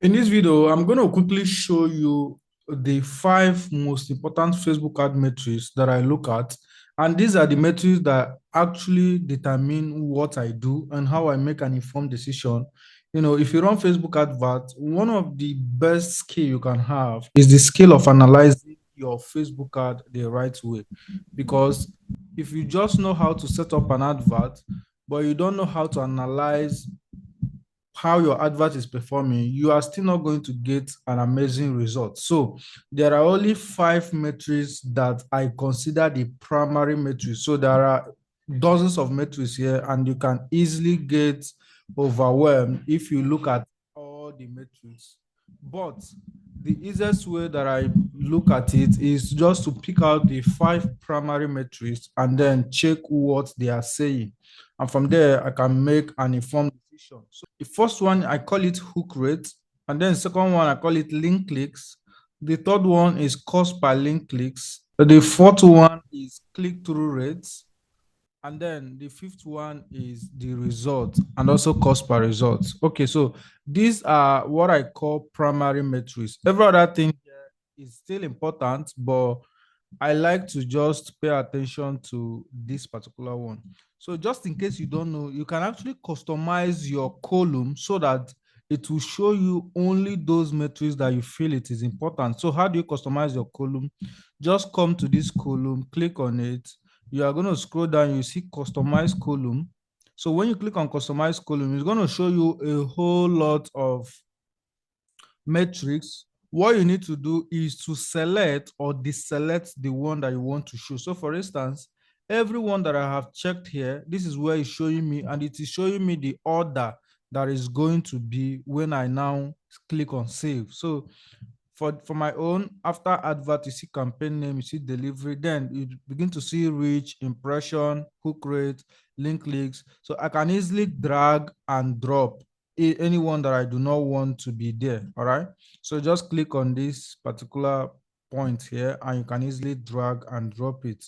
In this video, I'm going to quickly show you the five most important Facebook ad metrics that I look at. And these are the metrics that actually determine what I do and how I make an informed decision. If you run Facebook advert, one of the best skill you can have is the skill of analyzing your Facebook ad the right way. Because if you just know how to set up an advert, but you don't know how to analyze how your advert is performing, you are still not going to get an amazing result. So there are only five metrics that I consider the primary metrics. So there are dozens of metrics here, and you can easily get overwhelmed if you look at all the metrics. But the easiest way that I look at it is just to pick out the five primary metrics and then check what they are saying. And from there, I can make an informed decision. So the first one, I call it hook rate. And then the second one, I call it link clicks. The third one is cost per link clicks. The fourth one is click-through rates. And then the fifth one is the result and also cost per result. Okay, so these are what I call primary metrics. Every other thing here is still important, but I like to just pay attention to this particular one. So just in case you don't know, you can actually customize your column so that it will show you only those metrics that you feel it is important. So how do you customize your column? Just come to this column, click on it. You are going to scroll down, you see customize column. So when you click on customize column, it's going to show you a whole lot of metrics. What you need to do is to select or deselect the one that you want to show. So for instance, every one that I have checked here, this is where it's showing me, and it is showing me the order that is going to be when I now click on save. So for my own, after advert, you see campaign name, you see delivery, then you begin to see reach, impression, hook rate, link clicks. So I can easily drag and drop anyone that I do not want to be there. All right. So just click on this particular point here and you can easily drag and drop it.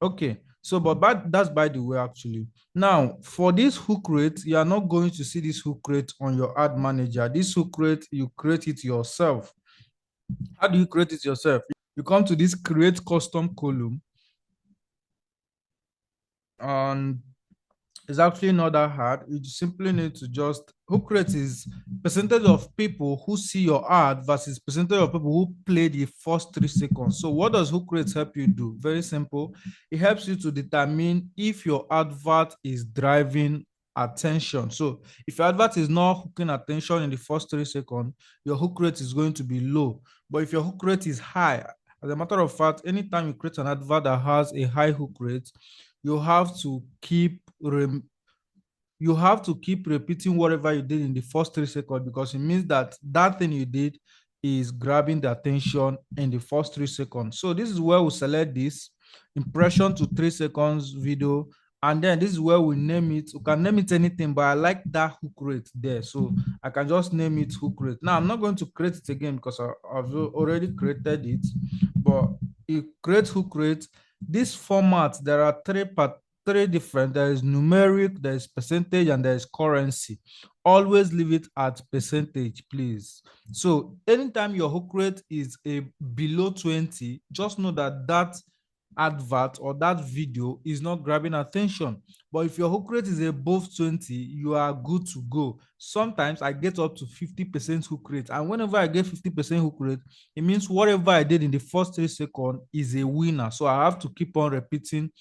Okay. So, but that's by the way, actually. Now, for this hook rate, you are not going to see this hook rate on your ad manager. This hook rate, you create it yourself. How do you create it yourself? You come to this create custom column, and it's actually not that hard. You simply need to just hook rate is percentage of people who see your ad versus percentage of people who play the first 3 seconds. So what does hook rate help you do? Very simple. It helps you to determine if your advert is driving attention. So if your advert is not hooking attention in the first 3 seconds, your hook rate is going to be low. But if your hook rate is high, as a matter of fact, anytime you create an advert that has a high hook rate, you have to keep repeating whatever you did in the first 3 seconds, because it means that that thing you did is grabbing the attention in the first 3 seconds. So this is where we select this impression to 3 seconds video, and then this is where we name it. We can name it anything, but I like that hook rate there, so I can just name it hook rate. Now I'm not going to create it again because I've already created it, but you create hook rate. This format, there are three different. There is numeric, there is percentage, and there is currency. Always leave it at percentage, please. So anytime your hook rate is a below 20, just know that that advert or that video is not grabbing attention. But if your hook rate is above 20, you are good to go. Sometimes I get up to 50% hook rate, and whenever I get 50% hook rate, it means whatever I did in the first 3 seconds is a winner. So I have to keep on repeating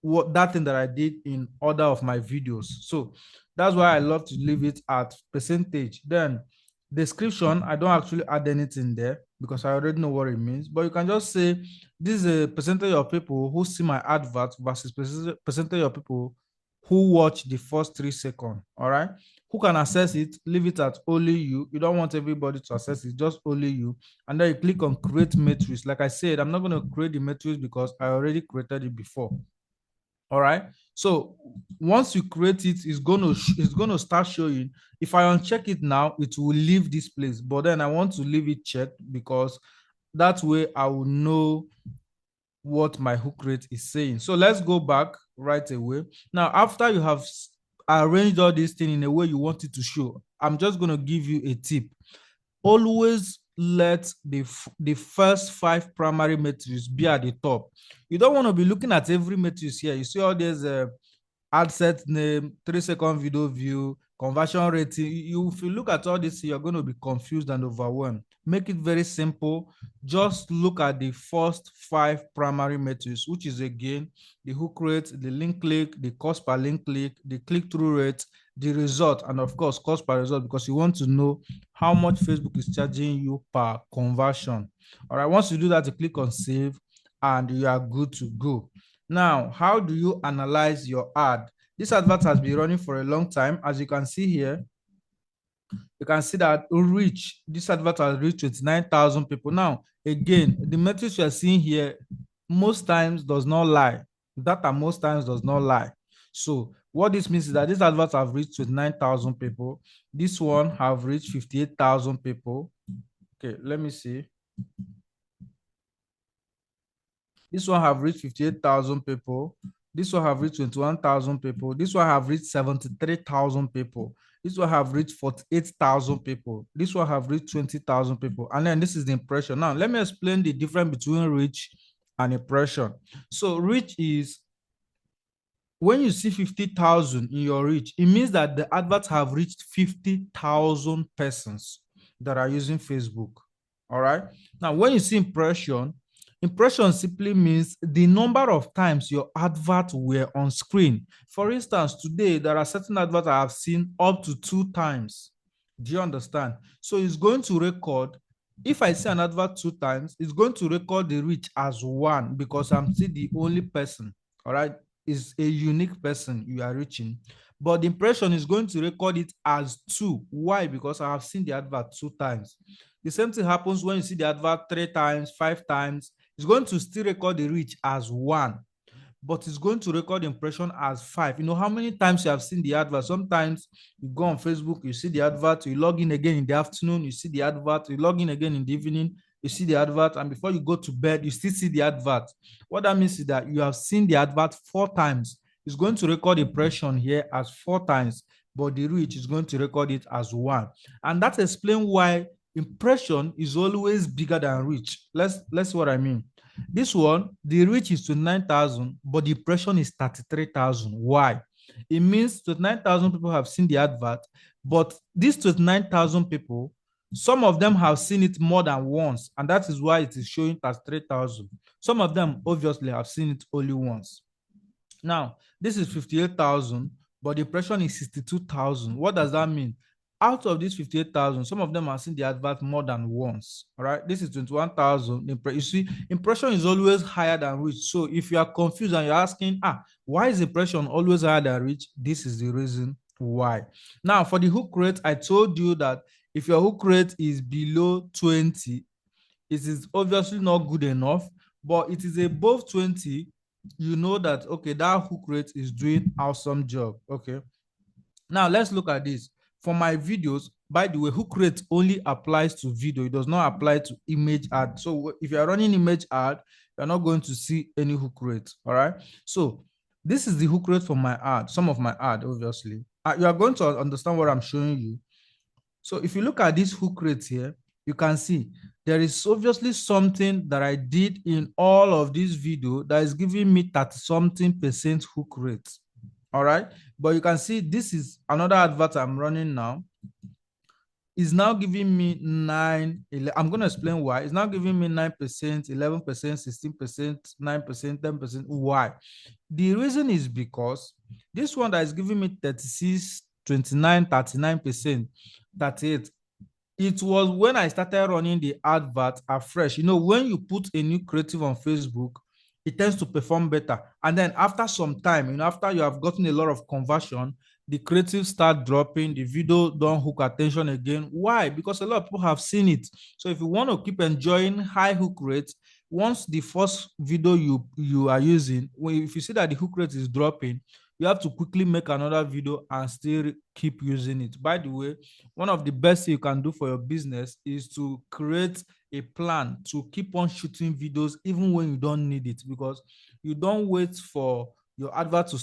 what that thing that I did in order of my videos. So that's why I love to leave it at percentage. Then description, I don't actually add anything there because I already know what it means. But you can just say this is a percentage of people who see my advert versus percentage of people who watch the first 3 seconds. All right. Who can access it? Leave it at only you. You don't want everybody to access it, just only you. And then you click on create matrix. Like I said, I'm not going to create the matrix because I already created it before. All right. So once you create it, it's going to start showing. If I uncheck it now, it will leave this place. But then I want to leave it checked because that way I will know what my hook rate is saying. So let's go back right away. Now, after you have arranged all this thing in a way you want it to show, I'm just going to give you a tip. always let the first 5 primary metrics be at the top. You don't want to be looking at every matrix here. You see all these ad set name, 3-second video view, conversion rating. If you look at all this, you're going to be confused and overwhelmed. Make it very simple. Just look at the first 5 primary metrics, which is again the hook rate, the link click, the cost per link click, the click-through rate, the result, and of course, cost per result, because you want to know how much Facebook is charging you per conversion. All right, once you do that, you click on save and you are good to go. Now, how do you analyze your ad? This advert has been running for a long time. As you can see here, you can see that this advert has reached 29,000 people. Now, again, the metrics you are seeing here most times does not lie. Data most times does not lie. So what this means is that this advert have reached 29,000 people. This one have reached 58,000 people. Okay, let me see. This one have reached 58,000 people. This one have reached 21,000 people. This one have reached 73,000 people. This one have reached 48,000 people. This one have reached 20,000 people. And then this is the impression. Now, let me explain the difference between reach and impression. So reach is when you see 50,000 in your reach, it means that the adverts have reached 50,000 persons that are using Facebook. All right. Now, when you see impression simply means the number of times your advert were on screen. For instance, today, there are certain adverts I have seen up to 2 times. Do you understand? So it's going to record, if I see an advert 2 times, it's going to record the reach as 1 because I'm still the only person. All right. Is a unique person you are reaching, but the impression is going to record it as 2. Why? Because I have seen the advert 2 times. The same thing happens when you see the advert 3 times, 5 times. It's going to still record the reach as 1, but it's going to record the impression as 5. You know how many times you have seen the advert? Sometimes you go on Facebook, you see the advert, you log in again in the afternoon, you see the advert, you log in again in the evening, you see the advert, and before you go to bed, you still see the advert. What that means is that you have seen the advert 4 times. It's going to record impression here as 4 times, but the reach is going to record it as 1. And that explains why impression is always bigger than reach. Let's see what I mean. This one, the reach is 29,000, but the impression is 33,000. Why? It means 29,000 people have seen the advert, but these 29,000 people, some of them have seen it more than once, and that is why it is showing 33,000. Some of them obviously have seen it only once. Now, this is 58,000, but the impression is 62,000. What does that mean? Out of these 58,000, some of them have seen the advert more than once. All right, this is 21,000. You see, impression is always higher than reach. So if you are confused and you're asking, why is impression always higher than reach? This is the reason why. Now, for the hook rate, I told you that if your hook rate is below 20, it is obviously not good enough, but it is above 20, you know that, okay, that hook rate is doing awesome job. Okay, now let's look at this. For my videos, by the way, hook rate only applies to video. It does not apply to image ad. So if you're running image ad, you're not going to see any hook rate. All right. So this is the hook rate for my ad, some of my ad, obviously. You are going to understand what I'm showing you. So if you look at this hook rate here, you can see there is obviously something that I did in all of this video that is giving me 30-something% hook rate. All right, but you can see this is another advert I'm running now. Is now giving me 9. I'm going to explain why. It's now giving me 9%, 11%, 16%, 9%, 10%. Why? The reason is because this one that is giving me 36, 29, 39%, 38. It was when I started running the advert afresh. You know, when you put a new creative on Facebook, it tends to perform better. And then after some time, you know, after you have gotten a lot of conversion, the creatives start dropping, the video don't hook attention again. Why? Because a lot of people have seen it. So if you want to keep enjoying high hook rates, once the first video you are using, if you see that the hook rate is dropping, you have to quickly make another video and still keep using it. By the way, one of the best things you can do for your business is to create a plan to keep on shooting videos even when you don't need it, because you don't wait for your advert to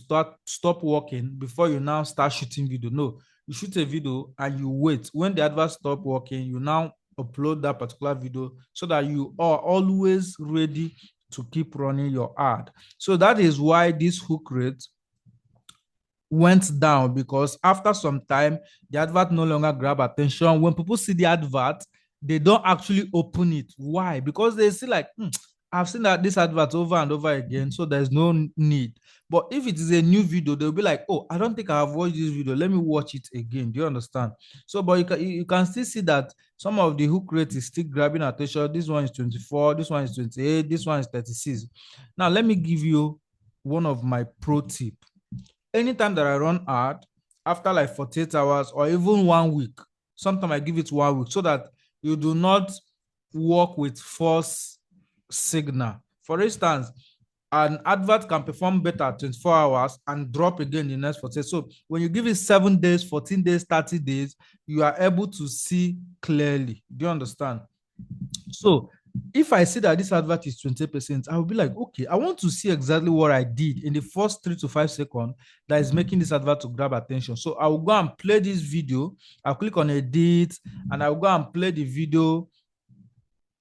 stop working before you now start shooting video. No, you shoot a video and you wait. When the advert stop working, you now upload that particular video so that you are always ready to keep running your ad. So that is why this hook rate went down, because after some time, the advert no longer grab attention. When people see the advert, they don't actually open it. Why? Because they see like, I've seen that this advert over and over again, so there's no need. But if it is a new video, they'll be like, oh, I don't think I have watched this video. Let me watch it again. Do you understand? So, but you can still see that some of the hook rate is still grabbing attention. This one is 24, this one is 28, this one is 36. Now, let me give you one of my pro tip. Anytime that I run ad, after like 48 hours or even 1 week, sometimes I give it 1 week so that you do not work with false signal. For instance, an advert can perform better 24 hours and drop again in the next 48. So when you give it 7 days, 14 days, 30 days, you are able to see clearly. Do you understand? So if I see that this advert is 20%, I will be like, okay, I want to see exactly what I did in the first 3 to 5 seconds that is making this advert to grab attention. So I will go and play this video. I'll click on edit and I'll go and play the video.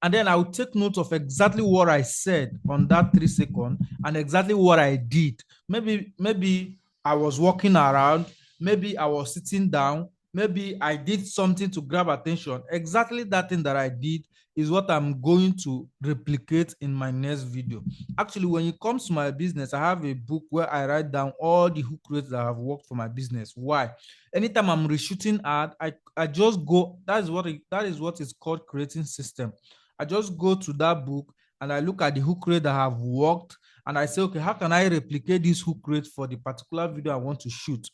And then I will take note of exactly what I said on that 3 seconds and exactly what I did. Maybe I was walking around, maybe I was sitting down, maybe I did something to grab attention. Exactly that thing that I did is what I'm going to replicate in my next video. Actually, when it comes to my business, I have a book where I write down all the hook rates that have worked for my business. Why? Anytime I'm reshooting ad, I just go, that is what is called creating system. I just go to that book and I look at the hook rate that have worked and I say, okay, how can I replicate this hook rate for the particular video I want to shoot?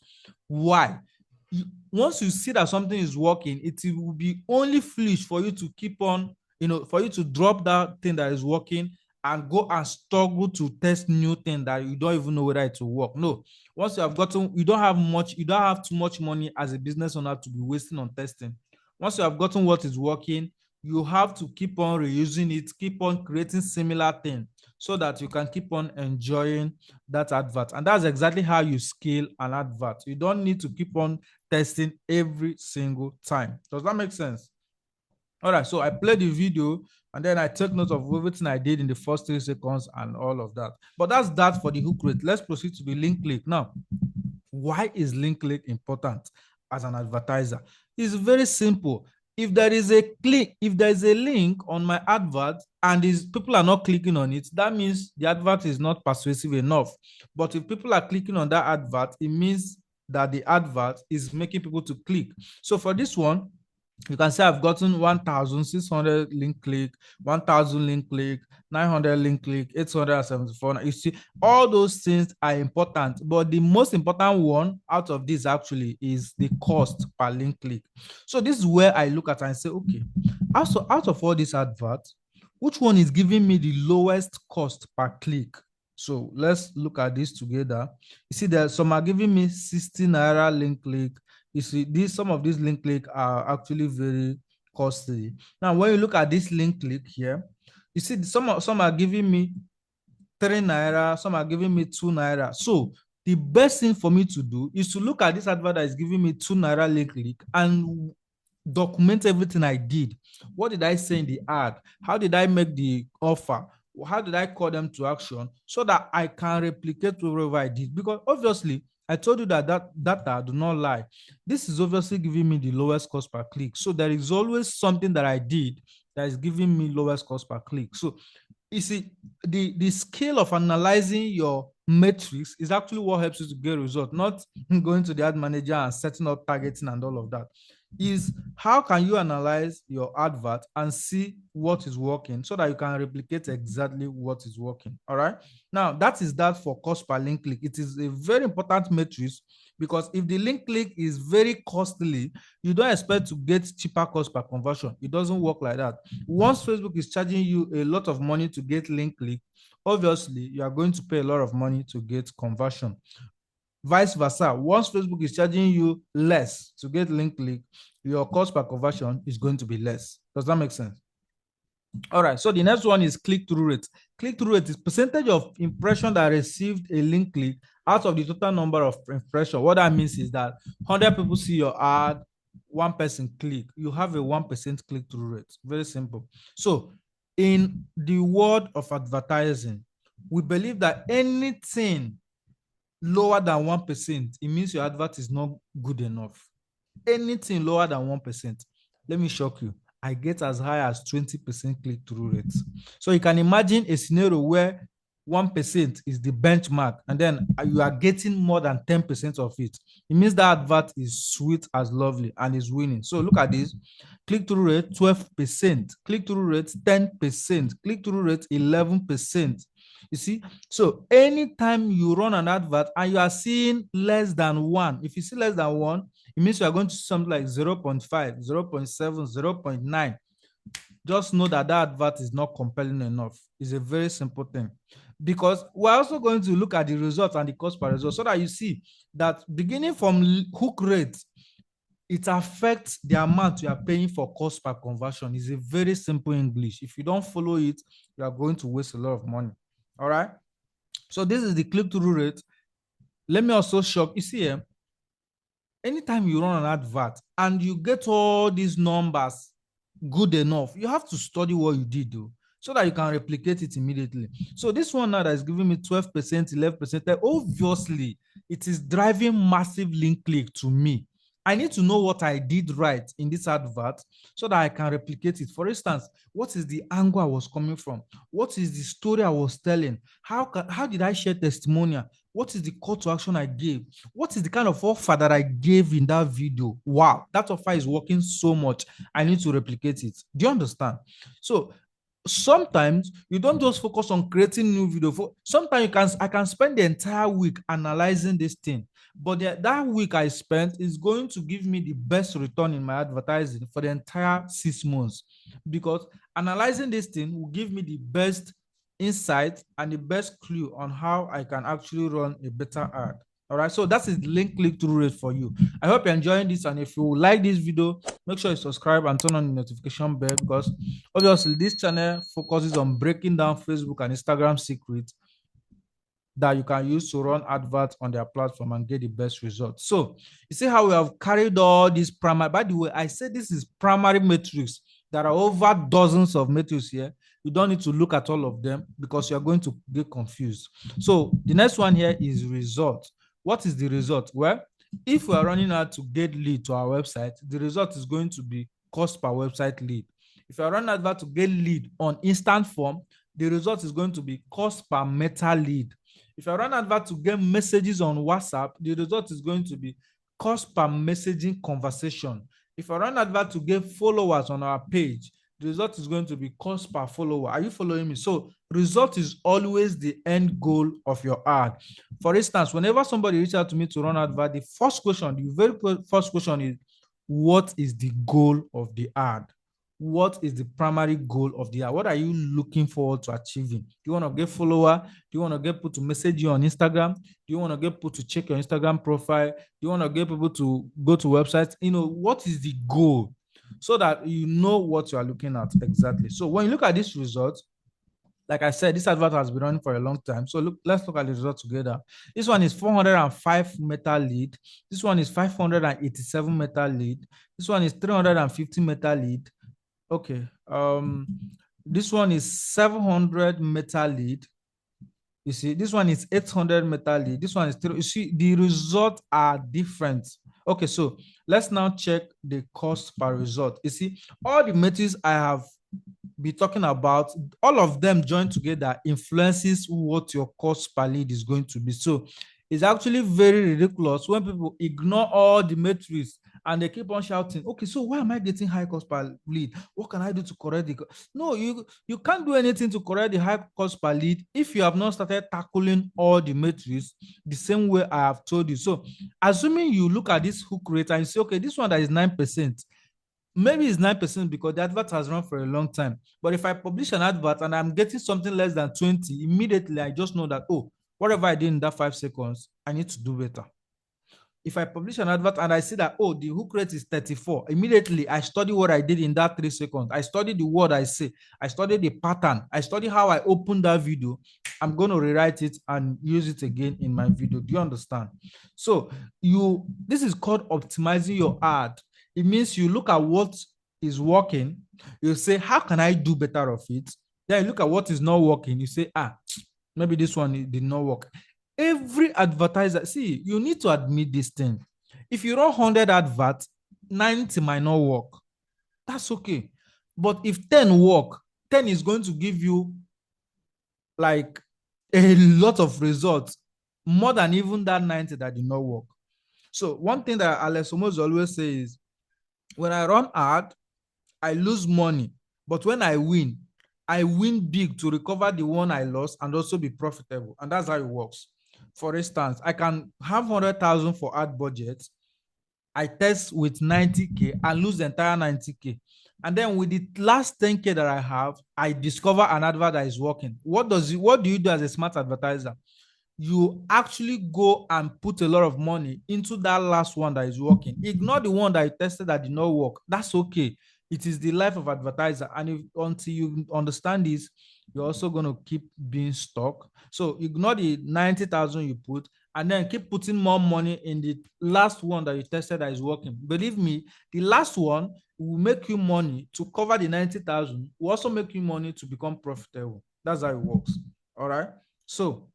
Why? Once you see that something is working, it will be only foolish for you to keep on, for you to drop that thing that is working and go and struggle to test new thing that you don't even know whether it will work. No, once you have gotten, you don't have too much money as a business owner to be wasting on testing. Once you have gotten what is working, you have to keep on reusing it, keep on creating similar things so that you can keep on enjoying that advert. And that's exactly how you scale an advert. You don't need to keep on testing every single time. Does that make sense? All right, so I play the video and then I take note of everything I did in the first 3 seconds and all of that. But that's that for the hook rate. Let's proceed to the link click. Now, why is link click important as an advertiser? It's very simple. If there is a link on my advert and people are not clicking on it, that means the advert is not persuasive enough. But if people are clicking on that advert, it means that the advert is making people to click. So for this one, you can say I've gotten 1,600 link click, 1,000 link click, 900 link click, 874. You see, all those things are important, but the most important one out of this actually is the cost per link click. So this is where I look at and say, okay, out of all these adverts, which one is giving me the lowest cost per click? So let's look at this together. You see that some are giving me 60 naira link click. You see, some of these link click are actually very costly. Now, when you look at this link click here, you see some are giving me 3 naira, some are giving me 2 naira. So the best thing for me to do is to look at this advert that is giving me 2 naira link click and document everything I did. What did I say in the ad? How did I make the offer? How did I call them to action so that I can replicate whatever I did? Because obviously, I told you that data do not lie. This is obviously giving me the lowest cost per click. So there is always something that I did that is giving me lowest cost per click. So you see, the skill of analyzing your metrics is actually what helps you to get results, not going to the ad manager and setting up targeting and all of that. Is how can you analyze your advert and see what is working so that you can replicate exactly what is working. All right. Now, that is that for cost per link click. It is a very important metric because if the link click is very costly, you don't expect to get cheaper cost per conversion. It doesn't work like that. Once Facebook is charging you a lot of money to get link click, obviously you are going to pay a lot of money to get conversion. Vice versa, once Facebook is charging you less to get link click, your cost per conversion is going to be less. Does that make sense? All right, so the next one is click-through rate. Click-through rate is percentage of impression that received a link click out of the total number of impression. What that means is that 100 people see your ad, one person click, you have a 1% click-through rate. Very simple. So in the world of advertising, we believe that anything lower than 1%, it means your advert is not good enough. Anything lower than 1%, let me shock you, I get as high as 20% click-through rates. So you can imagine a scenario where 1% is the benchmark, and then you are getting more than 10% of it. It means that advert is sweet as lovely and is winning. So look at this: click-through rate 12%, click-through rate 10%, click-through rate 11%. You see, so anytime you run an advert and you are seeing less than one, if you see less than one, it means you are going to something like 0.5, 0.7, 0.9. Just know that that advert is not compelling enough. It's a very simple thing. Because we're also going to look at the results and the cost per result so that you see that beginning from hook rate, it affects the amount you are paying for cost per conversion. It's a very simple English. If you don't follow it, you are going to waste a lot of money. All right. So this is the click-through rate. Let me also shock. You see here, anytime you run an advert and you get all these numbers good enough, you have to study what you did though, so that you can replicate it immediately. So this one now that is giving me 12%, 11%, obviously it is driving massive link click to me. I need to know what I did right in this advert so that I can replicate it. For instance, what is the angle I was coming from? What is the story I was telling? How did I share testimonial? What is the call to action I gave? What is the kind of offer that I gave in that video? Wow, that offer is working so much. I need to replicate it. Do you understand? So sometimes you don't just focus on creating new video. Sometimes I can spend the entire week analyzing this thing, but that week I spent is going to give me the best return in my advertising for the entire 6 months, because analyzing this thing will give me the best insight and the best clue on how I can actually run a better ad. All right, so that's the link click-through rate for you. I hope you're enjoying this, and if you like this video, make sure you subscribe and turn on the notification bell, because obviously this channel focuses on breaking down Facebook and Instagram secrets that you can use to run adverts on their platform and get the best results. So you see how we have carried all these primary, by the way, I said this is primary metrics. There are over dozens of metrics here. You don't need to look at all of them because you're going to get confused. So the next one here is result. What is the result? Well, if we are running out to get lead to our website, the result is going to be cost per website lead. If you are running advert to get lead on instant form, the result is going to be cost per meta lead. If I run advert to get messages on WhatsApp, the result is going to be cost per messaging conversation. If I run advert to get followers on our page, the result is going to be cost per follower. Are you following me? So result is always the end goal of your ad. For instance, whenever somebody reaches out to me to run advert, the very first question is, what is the goal of the ad? What is the primary goal of the ad? What are you looking forward to achieving? Do you want to get follower? Do you want to get people to message you on Instagram? Do you want to get people to check your Instagram profile? Do you want to get people to go to websites? What is the goal? So that you know what you are looking at exactly. So when you look at this result, like I said, this advert has been running for a long time. So let's look at the result together. This one is 405 meta lead. This one is 587 meta lead. This one is 350 meta lead. Okay. This one is 700 meta lead. You see, this one is 800 meta lead. This one is 3. You see, the results are different. Okay, so let's now check the cost per result. You see, all the metrics I have been talking about, all of them joined together influences what your cost per lead is going to be. So it's actually very ridiculous when people ignore all the metrics and they keep on shouting, okay, so why am I getting high cost per lead? What can I do to correct the... No, you can't do anything to correct the high cost per lead if you have not started tackling all the metrics the same way I have told you. So assuming you look at this hook rate and you say, okay, this one that is 9%, maybe it's 9% because the advert has run for a long time. But if I publish an advert and I'm getting something less than 20, immediately I just know that, oh, whatever I did in that 5 seconds, I need to do better. If I publish an advert and I see that, oh, the hook rate is 34, immediately I study what I did in that 3 seconds. I study the word I say. I study the pattern. I study how I open that video. I'm going to rewrite it and use it again in my video. Do you understand? So this is called optimizing your ad. It means you look at what is working, you say, how can I do better of it? Then you look at what is not working, you say, maybe this one did not work. Every advertiser, see, you need to admit this thing. If you run 100 adverts, 90 might not work. That's okay. But if 10 work, 10 is going to give you like a lot of results, more than even that 90 that did not work. So one thing that Alex Homos always says is, when I run ad, I lose money. But when I win big to recover the one I lost and also be profitable. And that's how it works. For instance, I can have 100,000 for ad budget. I test with 90K and lose the entire 90K. And then with the last 10K that I have, I discover an advert that is working. What do you do as a smart advertiser? You actually go and put a lot of money into that last one that is working. Ignore the one that you tested that did not work. That's okay. It is the life of advertiser. And until you understand this, you're also going to keep being stuck. So ignore the 90,000 you put and then keep putting more money in the last one that you tested that is working. Believe me, the last one will make you money to cover the 90,000, will also make you money to become profitable. That's how it works. All right. So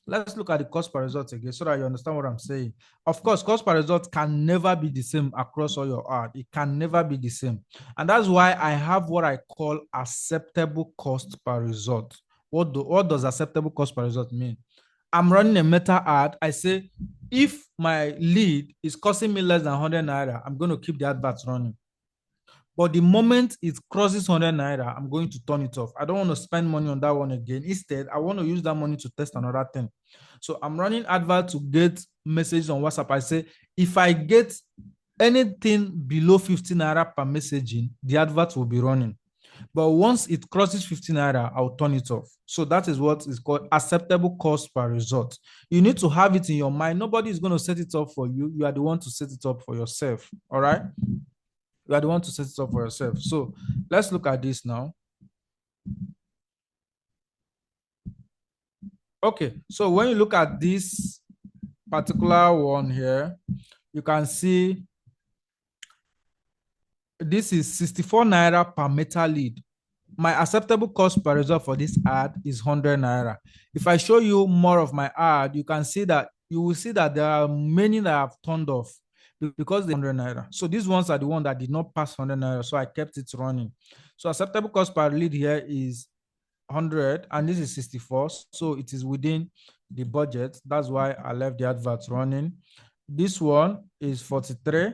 let's look at the cost per result again so that you understand what I'm saying. Of course, cost per result can never be the same across all your ad. It can never be the same. And that's why I have what I call acceptable cost per result. What does acceptable cost per result mean? I'm running a meta ad. I say, if my lead is costing me less than 100 naira, I'm going to keep the adverts running. But the moment it crosses 100 naira, I'm going to turn it off. I don't want to spend money on that one again. Instead, I want to use that money to test another thing. So I'm running advert to get messages on WhatsApp. I say, if I get anything below 15 naira per messaging, the advert will be running. But once it crosses 15 naira, I'll turn it off. So that is what is called acceptable cost per result. You need to have it in your mind. Nobody is going to set it up for you. You are the one to set it up for yourself. All right. You are the one to set it up for yourself. So let's look at this now. Okay, so when you look at this particular one here, you can see this is 64 naira per meta lead. My acceptable cost per result for this ad is 100 naira. If I show you more of my ad, you will see that there are many that have turned off because they're 100 naira. So these ones are the ones that did not pass 100 naira. So I kept it running. So acceptable cost per lead here is 100 and this is 64. So it is within the budget. That's why I left the adverts running. This one is 43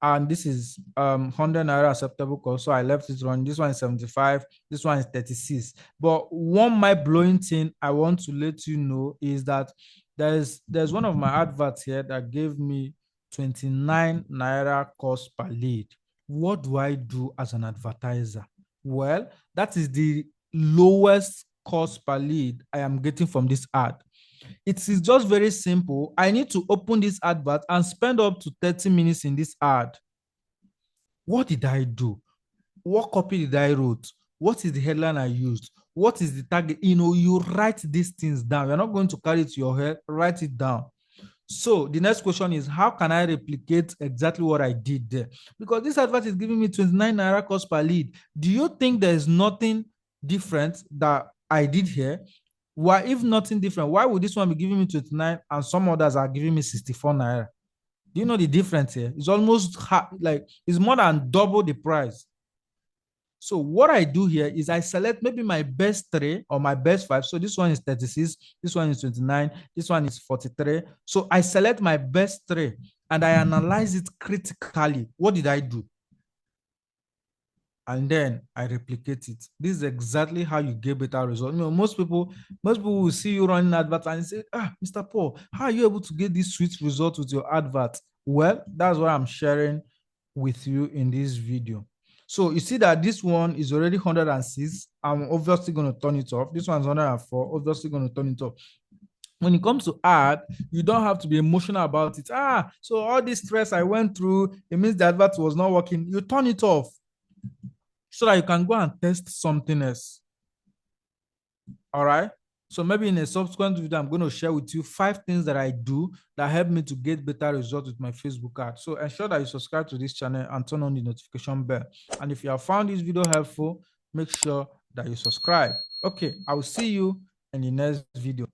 and this is 100 naira acceptable cost. So I left it running. This one is 75. This one is 36. But one mind-blowing thing I want to let you know is that there's one of my adverts here that gave me 29 naira cost per lead. What do I do as an advertiser? Well, that is the lowest cost per lead I am getting from this ad. It is just very simple. I need to open this advert and spend up to 30 minutes in this ad. What did I do? What copy did I wrote? What is the headline I used? What is the target? You write these things down. You're not going to carry it to your head. Write it down. So the next question is, how can I replicate exactly what I did there? Because this advert is giving me 29 naira cost per lead. Do you think there is nothing different that I did here? Why, if nothing different, why would this one be giving me 29 and some others are giving me 64 naira? Do you know the difference here? It's almost like it's more than double the price. So what I do here is I select maybe my best 3 or my best 5. So this one is 36, this one is 29, this one is 43. So I select my best 3 and I analyze it critically. What did I do? And then I replicate it. This is exactly how you get better results. Most people will see you running advert and say, Mr. Paul, how are you able to get this sweet result with your advert? Well, that's what I'm sharing with you in this video. So you see that this one is already 106. I'm obviously going to turn it off. This one's 104, obviously going to turn it off. When it comes to ad, you don't have to be emotional about it. So all this stress I went through, it means the advert was not working. You turn it off so that you can go and test something else. All right. So maybe in a subsequent video, I'm going to share with you 5 things that I do that help me to get better results with my Facebook ad. So ensure that you subscribe to this channel and turn on the notification bell. And if you have found this video helpful, make sure that you subscribe. Okay, I will see you in the next video.